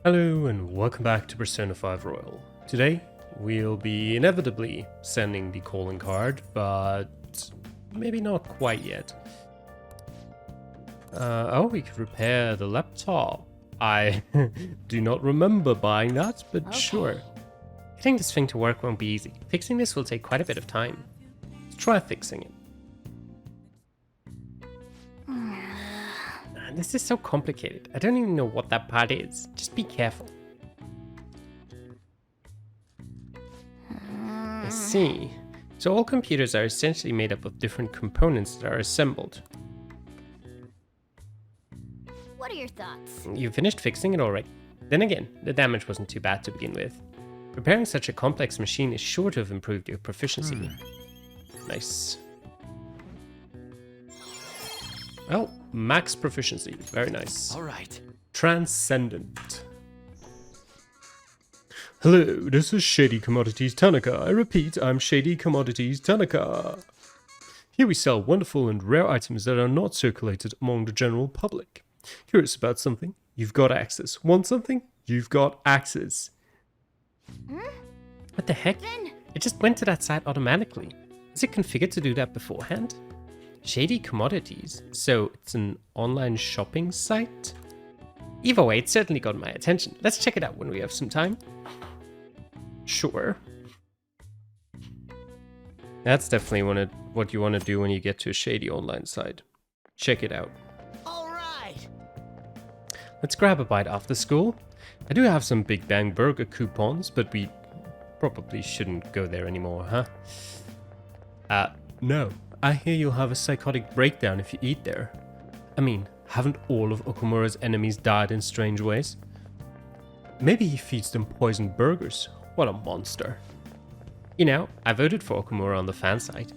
Hello and welcome back to Persona 5 Royal. Today, we'll be inevitably sending the calling card, but maybe not quite yet. We could repair the laptop. I do not remember buying that, but Okay. sure. Getting this thing to work won't be easy. Fixing this will take quite a bit of time. Let's try fixing it. This is so complicated. I don't even know what that part is. Just be careful. I see. So all computers are essentially made up of different components that are assembled. What are your thoughts? You finished fixing it already. Then again, the damage wasn't too bad to begin with. Repairing such a complex machine is sure to have improved your proficiency. Nice. Oh, max proficiency. Very nice. All right. Transcendent. Hello, this is Shady Commodities Tanaka. I repeat, I'm Shady Commodities Tanaka. Here we sell wonderful and rare items that are not circulated among the general public. Curious about something? You've got access. Want something? You've got access. What the heck? Then It just went to that site automatically. Is it configured to do that beforehand? Shady Commodities? So it's an online shopping site? Either way, it certainly got my attention. Let's check it out when we have some time. Sure. That's definitely what you want to do when you get to a shady online site. Check it out. All right. Let's grab a bite after school. I do have some Big Bang Burger coupons, but we probably shouldn't go there anymore, huh? No. I hear you'll have a psychotic breakdown if you eat there. I mean, haven't all of Okumura's enemies died in strange ways? Maybe he feeds them poisoned burgers. What a monster. You know, I voted for Okumura on the fan site.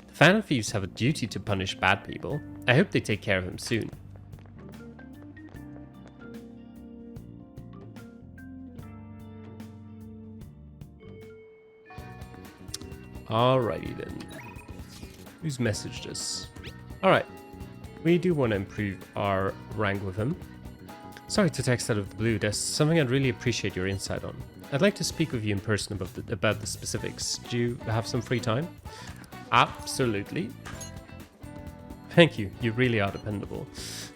The Phantom Thieves have a duty to punish bad people. I hope they take care of him soon. Alrighty then. Who's messaged us? Alright. We do want to improve our rank with him. Sorry to text out of the blue, there's something I'd really appreciate your insight on. I'd like to speak with you in person about the specifics. Do you have some free time? Absolutely. Thank you, you really are dependable.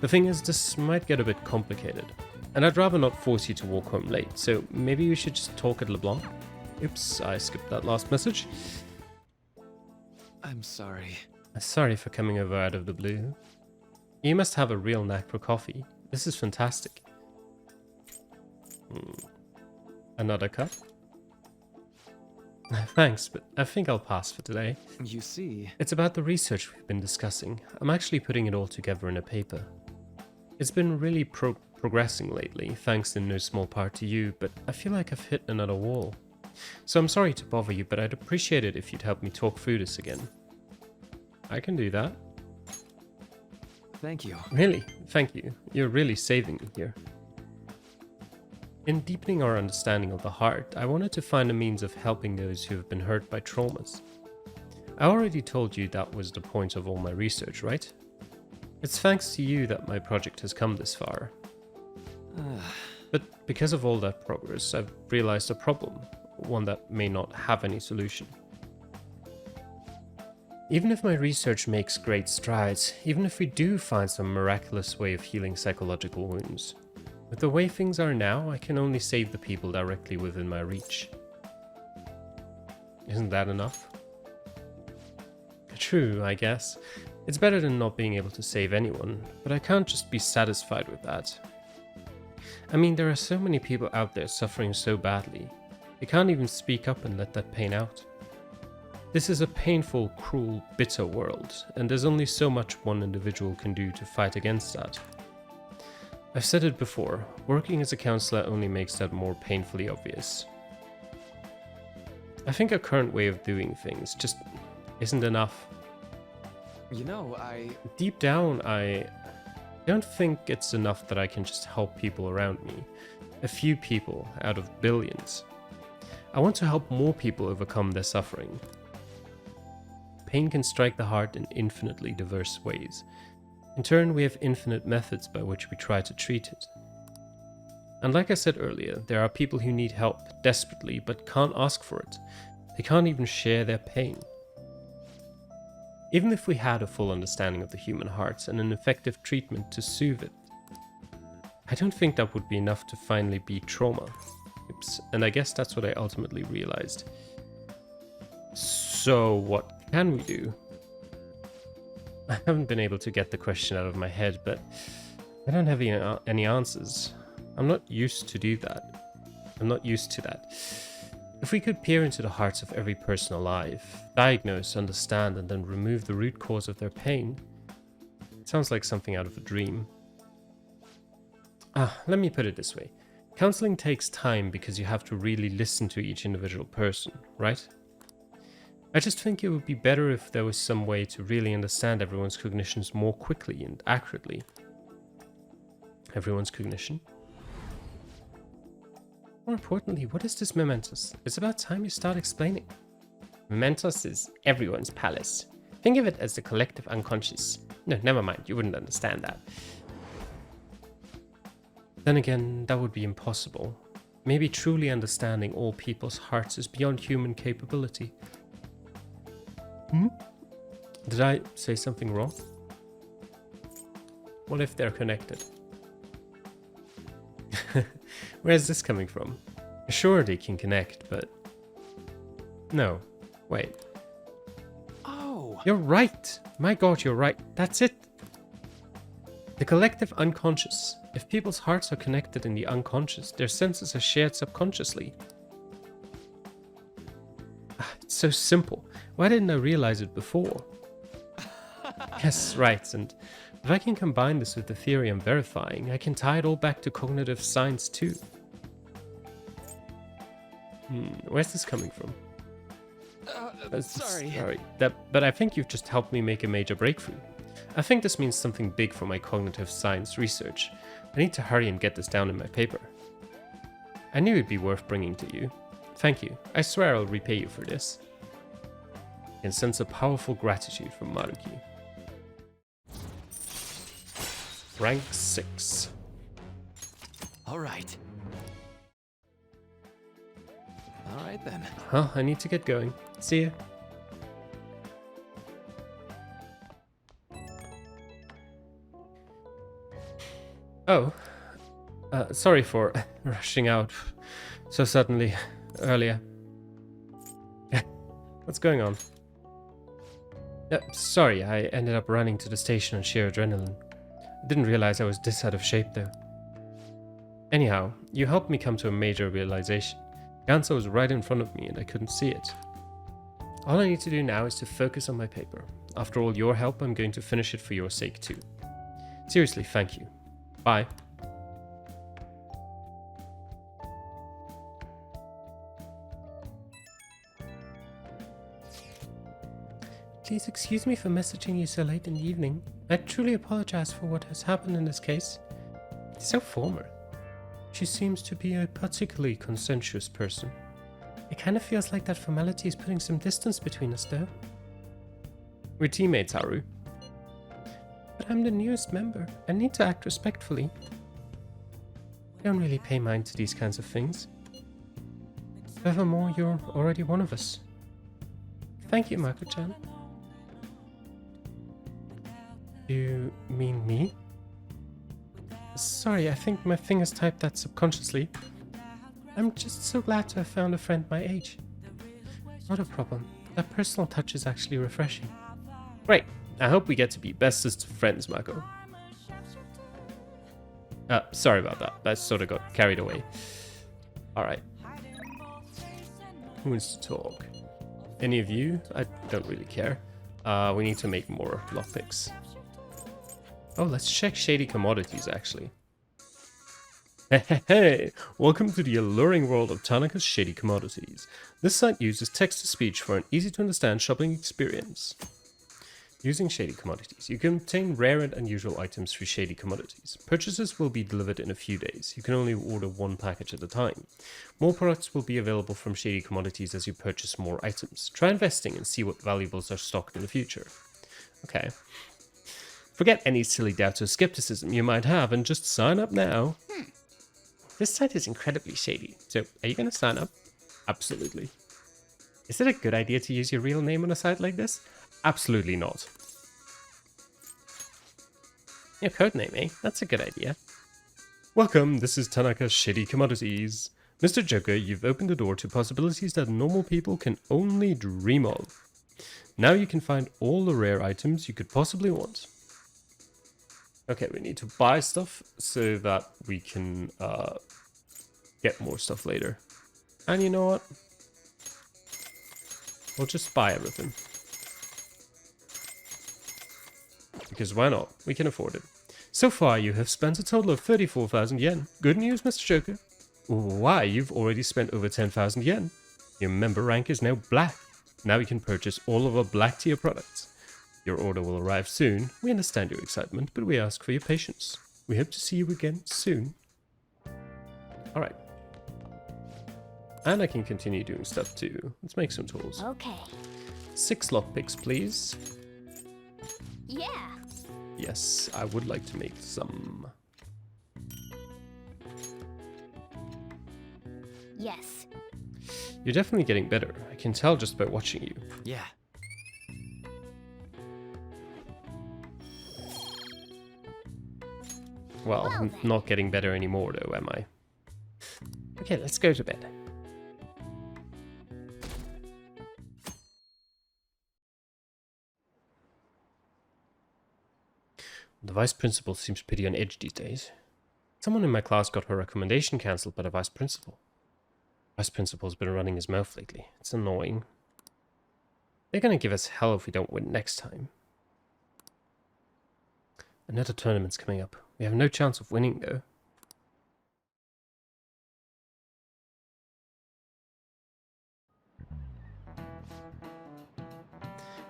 The thing is, this might get a bit complicated. And I'd rather not force you to walk home late, so maybe we should just talk at LeBlanc. Oops, I skipped that last message. I'm sorry. Sorry for coming over out of the blue. You must have a real knack for coffee. This is fantastic. Another cup? Thanks, but I think I'll pass for today. You see, It's about the research we've been discussing. I'm actually putting it all together in a paper. It's been really progressing lately, thanks in no small part to you, but I feel like I've hit another wall. So I'm sorry to bother you, but I'd appreciate it if you'd help me talk through this again. I can do that. thank you. Really, thank you. You're really saving me here. In deepening our understanding of the heart, I wanted to find a means of helping those who have been hurt by traumas. I already told you that was the point of all my research, right? It's thanks to you that my project has come this far. But because of all that progress, I've realized a problem, one that may not have any solution. Even if my research makes great strides, even if we do find some miraculous way of healing psychological wounds, with the way things are now, I can only save the people directly within my reach. Isn't that enough? True, I guess. It's better than not being able to save anyone, but I can't just be satisfied with that. I mean, there are so many people out there suffering so badly. They can't even speak up and let that pain out. This is a painful, cruel, bitter world, and there's only so much one individual can do to fight against that. I've said it before, working as a counselor only makes that more painfully obvious. I think our current way of doing things just isn't enough. You know, Deep down, I don't think it's enough that I can just help people around me. A few people out of billions. I want to help more people overcome their suffering. Pain can strike the heart in infinitely diverse ways. In turn, we have infinite methods by which we try to treat it. And like I said earlier, there are people who need help desperately but can't ask for it. They can't even share their pain. Even if we had a full understanding of the human heart and an effective treatment to soothe it, I don't think that would be enough to finally beat trauma. Oops. And I guess that's what I ultimately realized. So what can we do? I haven't been able to get the question out of my head, but I don't have any answers. I'm not used to do that. I'm not used to that. If we could peer into the hearts of every person alive, diagnose, understand, and then remove the root cause of their pain, it sounds like something out of a dream. Let me put it this way. Counseling takes time because you have to really listen to each individual person, right? I just think it would be better if there was some way to really understand everyone's cognitions more quickly and accurately. Everyone's cognition? More importantly, what is this Mementos? It's about time you start explaining. Mementos is everyone's palace. Think of it as the collective unconscious. No, never mind, you wouldn't understand that. Then again, that would be impossible. Maybe truly understanding all people's hearts is beyond human capability. Did I say something wrong? What if they're connected? Where's this coming from? Sure, they can connect, but... No. Wait. Oh! You're right! My god, you're right. That's it! The collective unconscious. If people's hearts are connected in the unconscious, their senses are shared subconsciously. It's so simple. Why didn't I realize it before? Yes, right, and if I can combine this with the theory I'm verifying, I can tie it all back to cognitive science too. Where's this coming from? Sorry. But I think you've just helped me make a major breakthrough. I think this means something big for my cognitive science research. I need to hurry and get this down in my paper. I knew it'd be worth bringing to you. Thank you. I swear I'll repay you for this. I can sense a powerful gratitude from Maruki. Rank 6. Alright. Alright then. Well, I need to get going. See ya. Oh. Sorry for rushing out so suddenly earlier. What's going on? Sorry, I ended up running to the station on sheer adrenaline. I didn't realize I was this out of shape though. Anyhow, you helped me come to a major realization. The answer was right in front of me and I couldn't see it. All I need to do now is to focus on my paper. After all your help, I'm going to finish it for your sake too. Seriously, thank you. Bye. Please excuse me for messaging you so late in the evening. I truly apologize for what has happened in this case. It's so formal. She seems to be a particularly conscientious person. It kind of feels like that formality is putting some distance between us though. We're teammates, Haru. But I'm the newest member. I need to act respectfully. I don't really pay mind to these kinds of things. Furthermore, you're already one of us. Thank you, Mako-chan. You mean me? Sorry, I think my fingers typed that subconsciously. I'm just so glad to have found a friend my age. Not a problem. That personal touch is actually refreshing. Great. I hope we get to be bestest of friends, Mako. Sorry about that. I sort of got carried away. Alright. Who wants to talk? Any of you? I don't really care. We need to make more lockpicks. Oh, let's check shady commodities, actually. Hey, welcome to the alluring world of Tanaka's Shady Commodities. This site uses text-to-speech for an easy-to-understand shopping experience. Using Shady Commodities, you can obtain rare and unusual items through Shady Commodities. Purchases will be delivered in a few days. You can only order one package at a time. More products will be available from Shady Commodities as you purchase more items. Try investing and see what valuables are stocked in the future. Okay. Forget any silly doubts or skepticism you might have and just sign up now. This site is incredibly shady. So, are you going to sign up? Absolutely. Is it a good idea to use your real name on a site like this? Absolutely not. Your codename, eh? That's a good idea. Welcome, this is Tanaka's Shady Commodities. Mr. Joker, you've opened the door to possibilities that normal people can only dream of. Now you can find all the rare items you could possibly want. Okay, we need to buy stuff so that we can get more stuff later. And you know what? We'll just buy everything. Because why not? We can afford it. So far, you have spent a total of 34,000 yen. Good news, Mr. Joker. Why, you've already spent over 10,000 yen. Your member rank is now black. Now you can purchase all of our black tier products. Your order will arrive soon. We understand your excitement, but we ask for your patience. We hope to see you again soon. Alright. And I can continue doing stuff too. Let's make some tools. Okay. 6 lockpicks, please. Yeah. Yes, I would like to make some. Yes. You're definitely getting better. I can tell just by watching you. Yeah. Well, I'm not getting better anymore though, am I? Okay, let's go to bed. The vice principal seems pretty on edge these days. Someone in my class got her recommendation cancelled by the vice principal. Vice principal's been running his mouth lately. It's annoying. They're gonna give us hell if we don't win next time. Another tournament's coming up. We have no chance of winning though.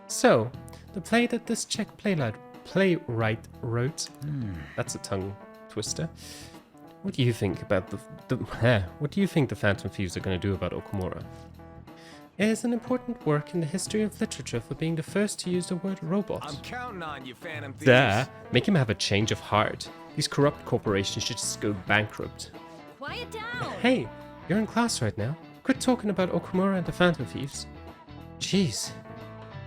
So, the play that this Czech playwright wrote. That's a tongue twister. What do you think about what do you think the Phantom Thieves are going to do about Okumura? It is an important work in the history of literature for being the first to use the word robot. I'm counting on you, Phantom Thieves. There, make him have a change of heart. These corrupt corporations should just go bankrupt. Quiet down. Hey, you're in class right now. Quit talking about Okumura and the Phantom Thieves. Jeez.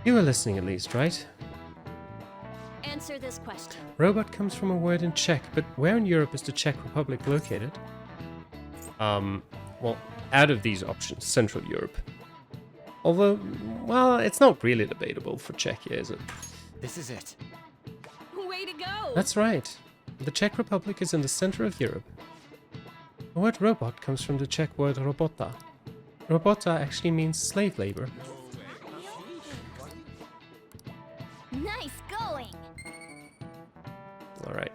You were listening at least, right? Answer this question. Robot comes from a word in Czech, but where in Europe is the Czech Republic located? Well, out of these options, Central Europe. Although, well, it's not really debatable for Czechia, is it? This is it. Way to go. That's right. The Czech Republic is in the center of Europe. The word robot comes from the Czech word robota. Robota actually means slave labor. Nice going. Alright.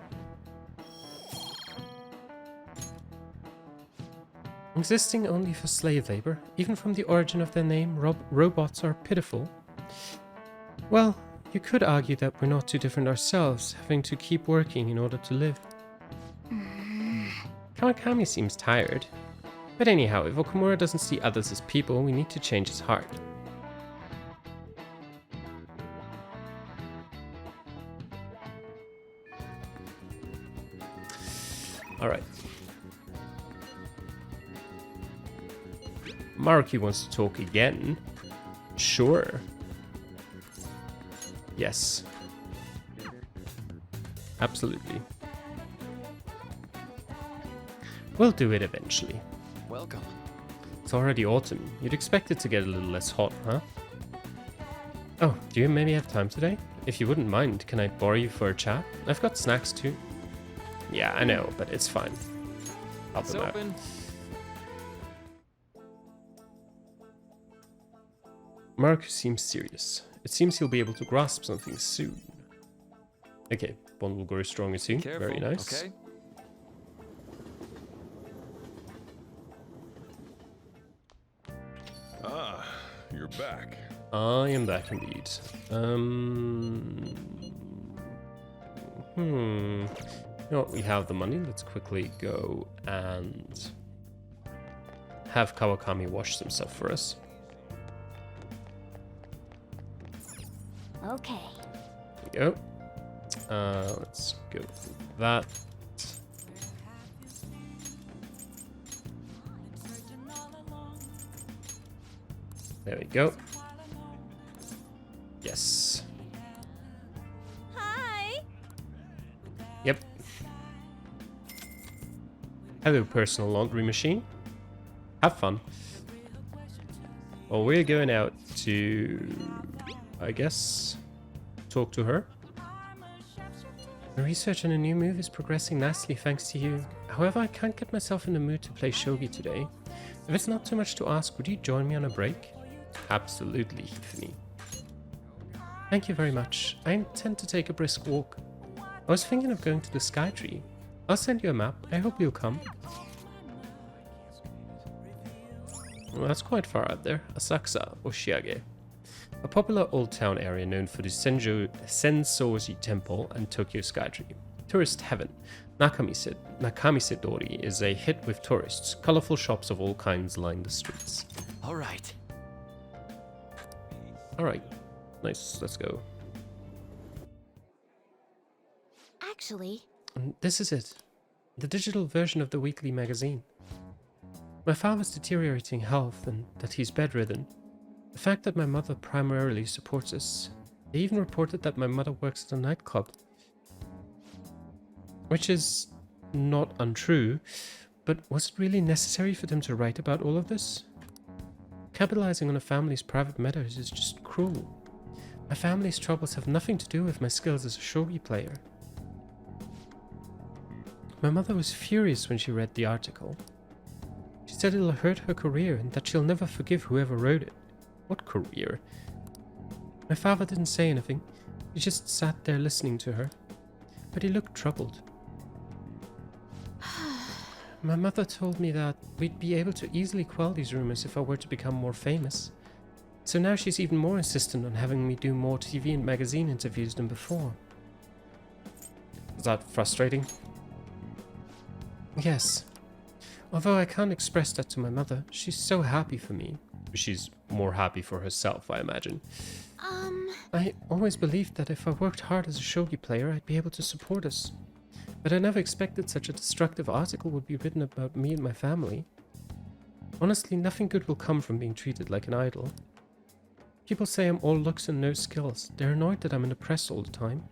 Existing only for slave labor, even from the origin of their name, robots are pitiful. Well, you could argue that we're not too different ourselves, having to keep working in order to live. Kawakami seems tired. But anyhow, if Okumura doesn't see others as people, we need to change his heart. Alright. Maruki wants to talk again. Sure. Yes. Absolutely. We'll do it eventually. Welcome. It's already autumn. You'd expect it to get a little less hot, huh? Oh, do you maybe have time today? If you wouldn't mind, can I borrow you for a chat? I've got snacks too. Yeah, I know, but it's fine. Help It's them out. open. Marcus seems serious. It seems he'll be able to grasp something soon. Okay, bond will grow stronger soon. Careful, Very nice. okay? Ah, you're back. I am back indeed. You know what, we have the money. Let's quickly go and have Kawakami wash some stuff for us. Okay. There we go. Let's go for that. There we go. Yes. Hi. Yep. Hello, personal laundry machine. Have fun. Well, we're going out to, I guess, talk to her. The research on a new move is progressing nicely thanks to you. However, I can't get myself in the mood to play shogi today. If it's not too much to ask, would you join me on a break? Absolutely, Tiffany. Thank you very much. I intend to take a brisk walk. I was thinking of going to the Sky Tree. I'll send you a map. I hope you'll come. Well, that's quite far out there. Asakusa, Oshiage. A popular old town area known for the Sensoji Temple and Tokyo Skytree. Tourist heaven. Nakamisedori Dori is a hit with tourists. Colorful shops of all kinds line the streets. All right. Alright. Nice. Let's go. Actually, And this is it. The digital version of the weekly magazine. My father's deteriorating health and that he's bedridden. The fact that my mother primarily supports us. They even reported that my mother works at a nightclub. Which is not untrue, but was it really necessary for them to write about all of this? Capitalizing on a family's private matters is just cruel. My family's troubles have nothing to do with my skills as a shogi player. My mother was furious when she read the article. She said it'll hurt her career and that she'll never forgive whoever wrote it. What career? My father didn't say anything. He just sat there listening to her. But he looked troubled. My mother told me that we'd be able to easily quell these rumors if I were to become more famous. So now she's even more insistent on having me do more TV and magazine interviews than before. Is that frustrating? Yes. Although I can't express that to my mother, she's so happy for me. She's more happy for herself, I imagine. I always believed that if I worked hard as a shogi player, I'd be able to support us. But I never expected such a destructive article would be written about me and my family. Honestly, nothing good will come from being treated like an idol. People say I'm all looks and no skills. They're annoyed that I'm in the press all the time.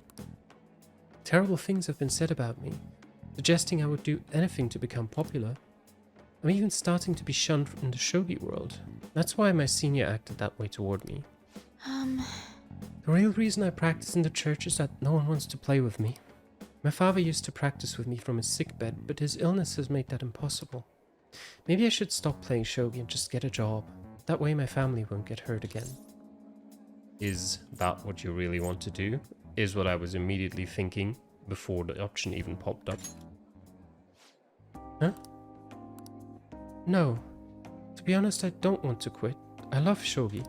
Terrible things have been said about me, suggesting I would do anything to become popular. I'm even starting to be shunned in the shogi world. That's why my senior acted that way toward me. The real reason I practice in the church is that no one wants to play with me. My father used to practice with me from his sickbed, but his illness has made that impossible. Maybe I should stop playing shogi and just get a job. That way my family won't get hurt again. Is that what you really want to do? Is what I was immediately thinking before the option even popped up. Huh? No. To be honest, I don't want to quit. I love shogi.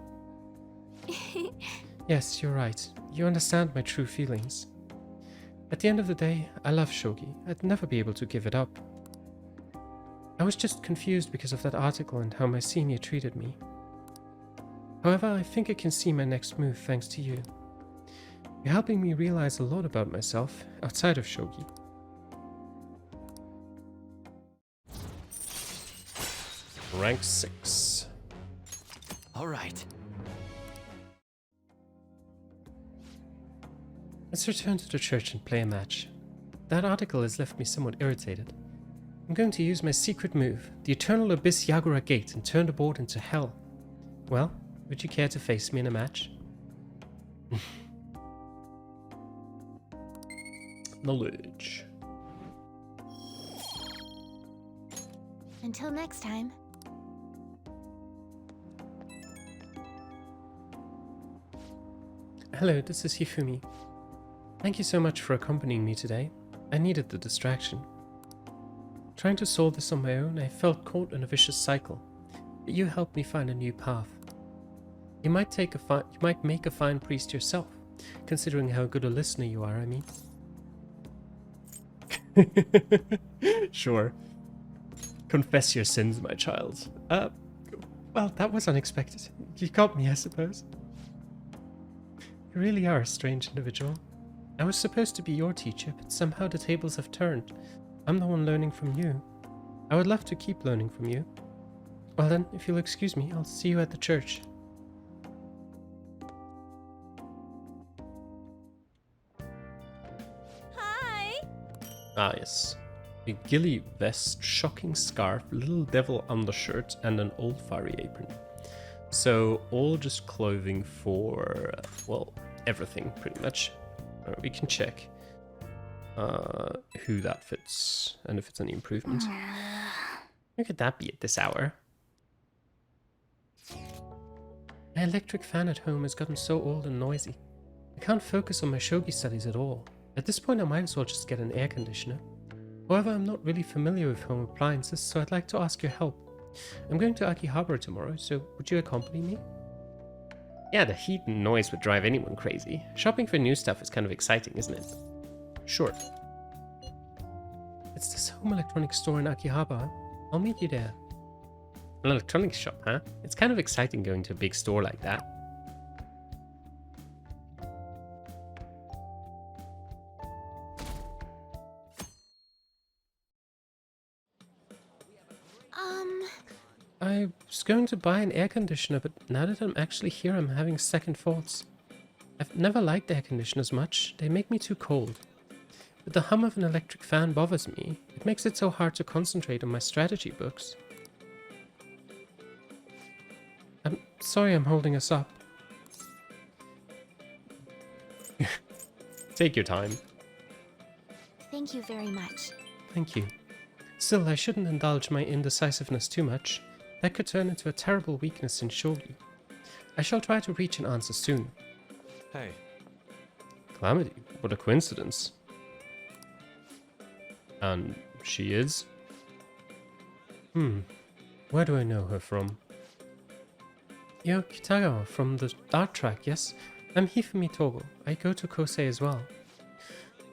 Yes, you're right. You understand my true feelings. At the end of the day, I love shogi. I'd never be able to give it up. I was just confused because of that article and how my senior treated me. However, I think I can see my next move thanks to you. You're helping me realize a lot about myself outside of shogi. Rank 6. All right. Let's return to the church and play a match. That article has left me somewhat irritated. I'm going to use my secret move, the Eternal Abyss Yagura Gate, and turn the board into hell. Well, would you care to face me in a match? Knowledge. until next time. Hello, this is Hifumi. Thank you so much for accompanying me today. I needed the distraction. Trying to solve this on my own, I felt caught in a vicious cycle, but you helped me find a new path. You might make a fine priest yourself, considering how good a listener you are, I mean. Sure. Confess your sins, my child. Well, that was unexpected. You got me, I suppose. You really are a strange individual. I was supposed to be your teacher, but somehow the tables have turned. I'm the one learning from you. I would love to keep learning from you. Well then, if you'll excuse me, I'll see you at the church. Ah, yes. A ghillie vest, shocking scarf, little devil undershirt, and an old fiery apron. So, all just clothing for, well, everything, pretty much. We can check who that fits, and if it's any improvement. Who could that be at this hour? My electric fan at home has gotten so old and noisy. I can't focus on my shogi studies at all. At this point, I might as well just get an air conditioner. However, I'm not really familiar with home appliances, so I'd like to ask your help. I'm going to Akihabara tomorrow, so would you accompany me? Yeah, the heat and noise would drive anyone crazy. Shopping for new stuff is kind of exciting, isn't it? Sure. It's this home electronics store in Akihabara. I'll meet you there. An electronics shop, huh? It's kind of exciting going to a big store like that. I was going to buy an air conditioner, but now that I'm actually here, I'm having second thoughts. I've never liked air conditioners much. They make me too cold. But the hum of an electric fan bothers me. It makes it so hard to concentrate on my strategy books. I'm sorry I'm holding us up. Take your time. Thank you very much. Thank you. Still, I shouldn't indulge my indecisiveness too much. That could turn into a terrible weakness in shogi. I shall try to reach an answer soon. Hey. Calamity, what a coincidence. And she is? Where do I know her from? You're Kitagawa from the art track, yes? I'm Hifumi Togo. I go to Kosei as well.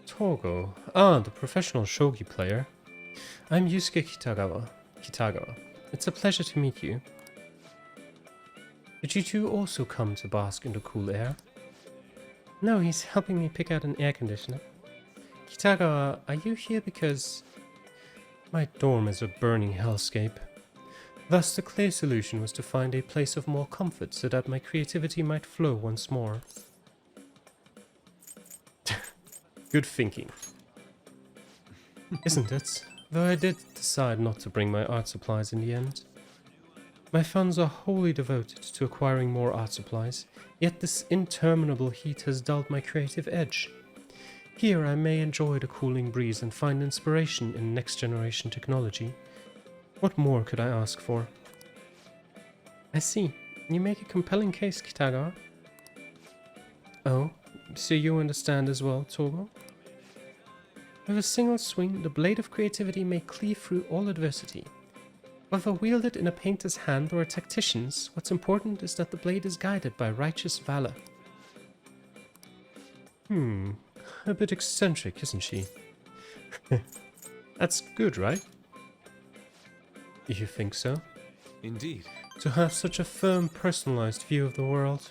Togo? Ah, the professional shogi player. I'm Yusuke Kitagawa. It's a pleasure to meet you. Did you two also come to bask in the cool air? No, he's helping me pick out an air conditioner. Kitagawa, are you here because... My dorm is a burning hellscape. Thus, the clear solution was to find a place of more comfort so that my creativity might flow once more. Good thinking. Isn't it? Though I did decide not to bring my art supplies in the end. My funds are wholly devoted to acquiring more art supplies, yet this interminable heat has dulled my creative edge. Here I may enjoy the cooling breeze and find inspiration in next-generation technology. What more could I ask for? I see. You make a compelling case, Kitagawa. Oh, so you understand as well, Togo? With a single swing, the blade of creativity may cleave through all adversity. Whether wielded in a painter's hand or a tactician's, what's important is that the blade is guided by righteous valor. A bit eccentric, isn't she? That's good, right? You think so? Indeed. To have such a firm, personalized view of the world.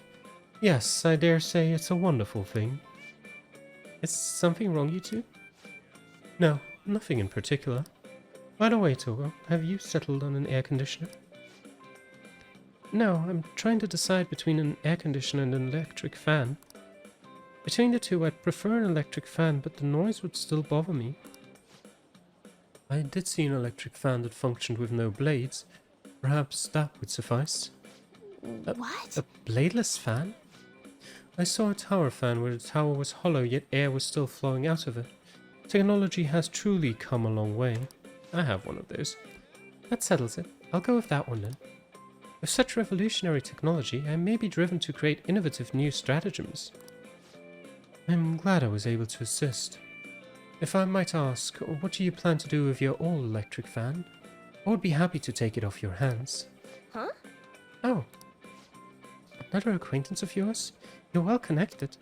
Yes, I dare say it's a wonderful thing. Is something wrong, you two? No, nothing in particular. By the way, Togo, have you settled on an air conditioner? No, I'm trying to decide between an air conditioner and an electric fan. Between the two, I'd prefer an electric fan, but the noise would still bother me. I did see an electric fan that functioned with no blades. Perhaps that would suffice. What? A bladeless fan? I saw a tower fan where the tower was hollow, yet air was still flowing out of it. Technology has truly come a long way. I have one of those. That settles it. I'll go with that one then. With such revolutionary technology, I may be driven to create innovative new stratagems. I'm glad I was able to assist. If I might ask, what do you plan to do with your all-electric fan? I would be happy to take it off your hands. Huh? Oh. Another acquaintance of yours? You're well connected.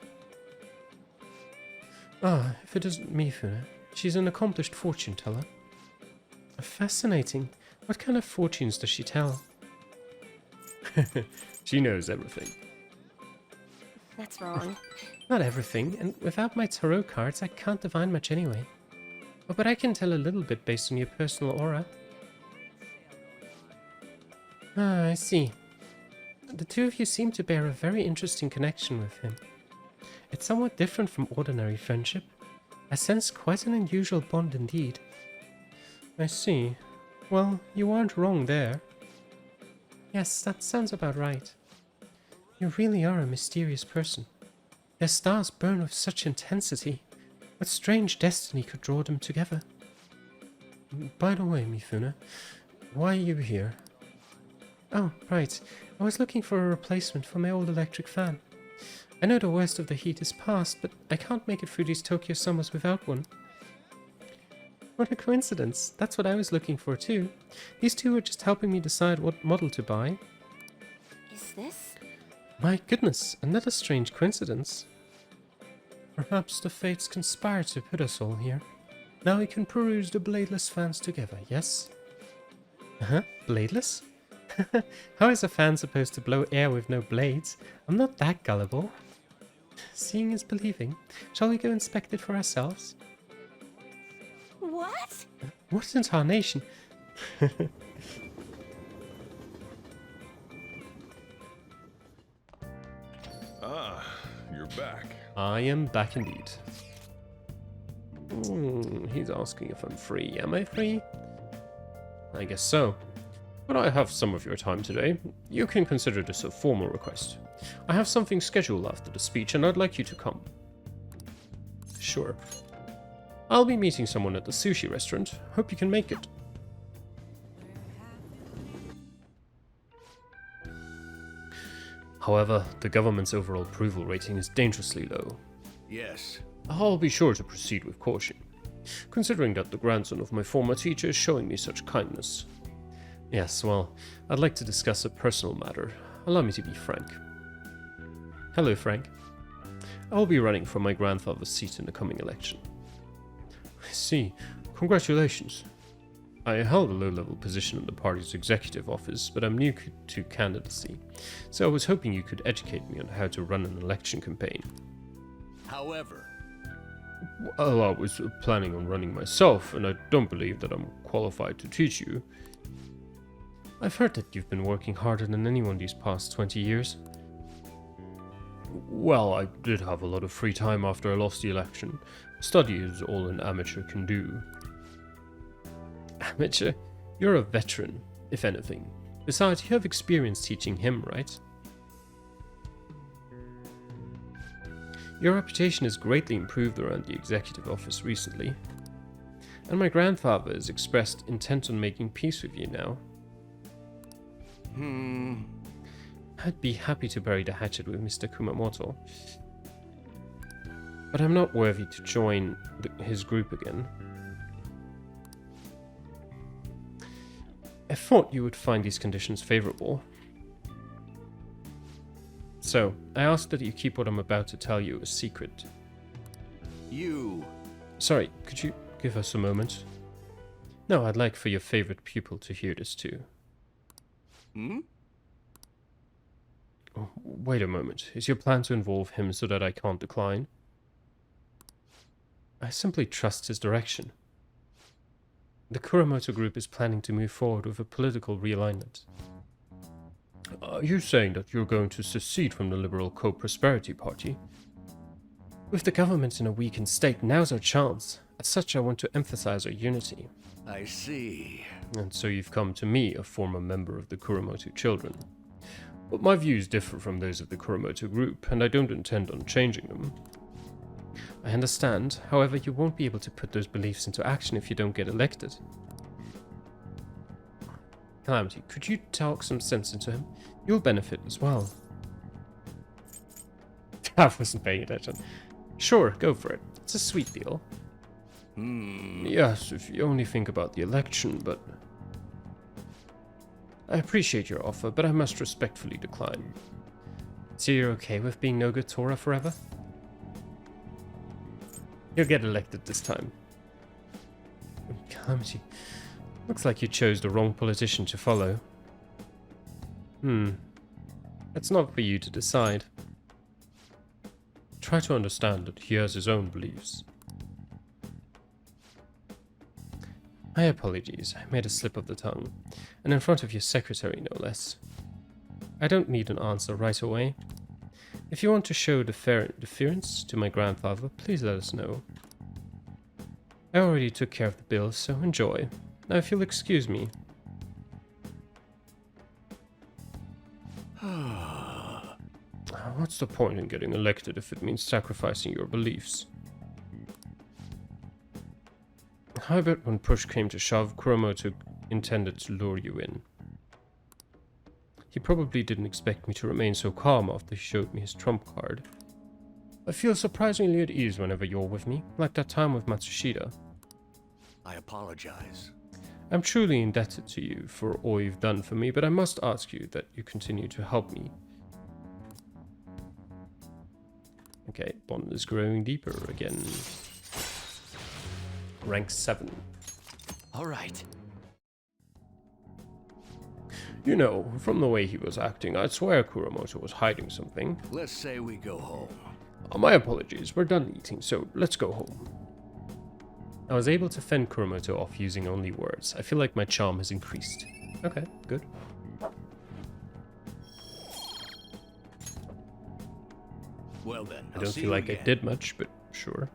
Ah, if it isn't Mifune. She's an accomplished fortune teller. Fascinating. What kind of fortunes does she tell? She knows everything. That's wrong. Not everything, and without my tarot cards, I can't divine much anyway. Oh, but I can tell a little bit based on your personal aura. Ah, I see. The two of you seem to bear a very interesting connection with him. It's somewhat different from ordinary friendship. I sense quite an unusual bond indeed. I see. Well, you aren't wrong there. Yes, that sounds about right. You really are a mysterious person. Their stars burn with such intensity. What strange destiny could draw them together? By the way, Mifuna, why are you here? Oh, right. I was looking for a replacement for my old electric fan. I know the worst of the heat is past, but I can't make it through these Tokyo summers without one. What a coincidence. That's what I was looking for too. These two were just helping me decide what model to buy. Is this? My goodness, another strange coincidence. Perhaps the fates conspire to put us all here. Now we can peruse the bladeless fans together, yes? Uh-huh, bladeless? How is a fan supposed to blow air with no blades? I'm not that gullible. Seeing is believing. Shall we go inspect it for ourselves? What? What in tarnation? Ah, you're back. I am back indeed. He's asking if I'm free. Am I free? I guess so. But I have some of your time today. You can consider this a formal request. I have something scheduled after the speech and I'd like you to come. Sure. I'll be meeting someone at the sushi restaurant. Hope you can make it. However, the government's overall approval rating is dangerously low. Yes. I'll be sure to proceed with caution, considering that the grandson of my former teacher is showing me such kindness. Yes, well, I'd like to discuss a personal matter. Allow me to be frank. Hello, Frank. I'll be running for my grandfather's seat in the coming election. I see. Congratulations. I held a low-level position in the party's executive office, but I'm new to candidacy, so I was hoping you could educate me on how to run an election campaign. However, Well, I was planning on running myself, and I don't believe that I'm qualified to teach you. I've heard that you've been working harder than anyone these past 20 years. Well, I did have a lot of free time after I lost the election. Study is all an amateur can do. Amateur? You're a veteran, if anything. Besides, you have experience teaching him, right? Your reputation has greatly improved around the executive office recently. And my grandfather has expressed intent on making peace with you now. I'd be happy to bury the hatchet with Mr. Kumamoto. But I'm not worthy to join his group again. I thought you would find these conditions favorable. So, I ask that you keep what I'm about to tell you a secret. Sorry, could you give us a moment? No, I'd like for your favorite pupil to hear this too. Oh, wait a moment. Is your plan to involve him so that I can't decline? I simply trust his direction. The Kuramoto group is planning to move forward with a political realignment. Are you saying that you're going to secede from the Liberal Co-Prosperity Party? With the government in a weakened state, now's our chance. As such, I want to emphasize our unity. I see. And so you've come to me, a former member of the Kuramoto children. But my views differ from those of the Kuramoto group, and I don't intend on changing them. I understand, however, you won't be able to put those beliefs into action if you don't get elected. Calamity, could you talk some sense into him? You'll benefit as well. I wasn't paying attention. Sure, go for it. It's a sweet deal. Yes, if you only think about the election, but... I appreciate your offer, but I must respectfully decline. So you're okay with being no good Tora forever? You'll get elected this time. Calamity. Looks like you chose the wrong politician to follow. That's not for you to decide. Try to understand that he has his own beliefs. My apologies, I made a slip of the tongue, and in front of your secretary no less. I don't need an answer right away. If you want to show deference to my grandfather, please let us know. I already took care of the bills, so enjoy. Now if you'll excuse me. What's the point in getting elected if it means sacrificing your beliefs? I bet when push came to shove, Kuromoto intended to lure you in. He probably didn't expect me to remain so calm after he showed me his trump card. I feel surprisingly at ease whenever you're with me, like that time with Matsushita. I apologize. I'm truly indebted to you for all you've done for me, but I must ask you that you continue to help me. Okay, bond is growing deeper again. Rank 7. All right. You know, from the way he was acting, I'd swear Kuromoto was hiding something. Let's say we go home. My apologies, we're done eating, so let's go home. I was able to fend Kuromoto off using only words. I feel like my charm has increased. Okay, good. Well then, I don't feel like I did much, but sure.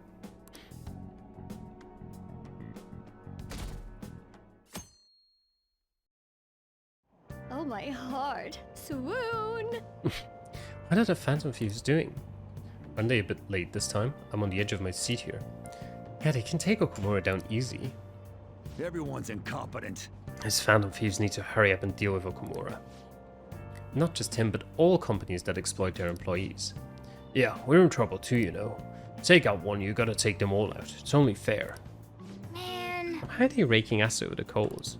Oh my heart. Swoon! What are the Phantom Thieves doing? Aren't they a bit late this time? I'm on the edge of my seat here. Yeah, they can take Okumura down easy. Everyone's incompetent. His Phantom Thieves need to hurry up and deal with Okumura. Not just him, but all companies that exploit their employees. Yeah, we're in trouble too, you know. Take out one, you gotta take them all out. It's only fair. Man. Why are they raking acid with the coals?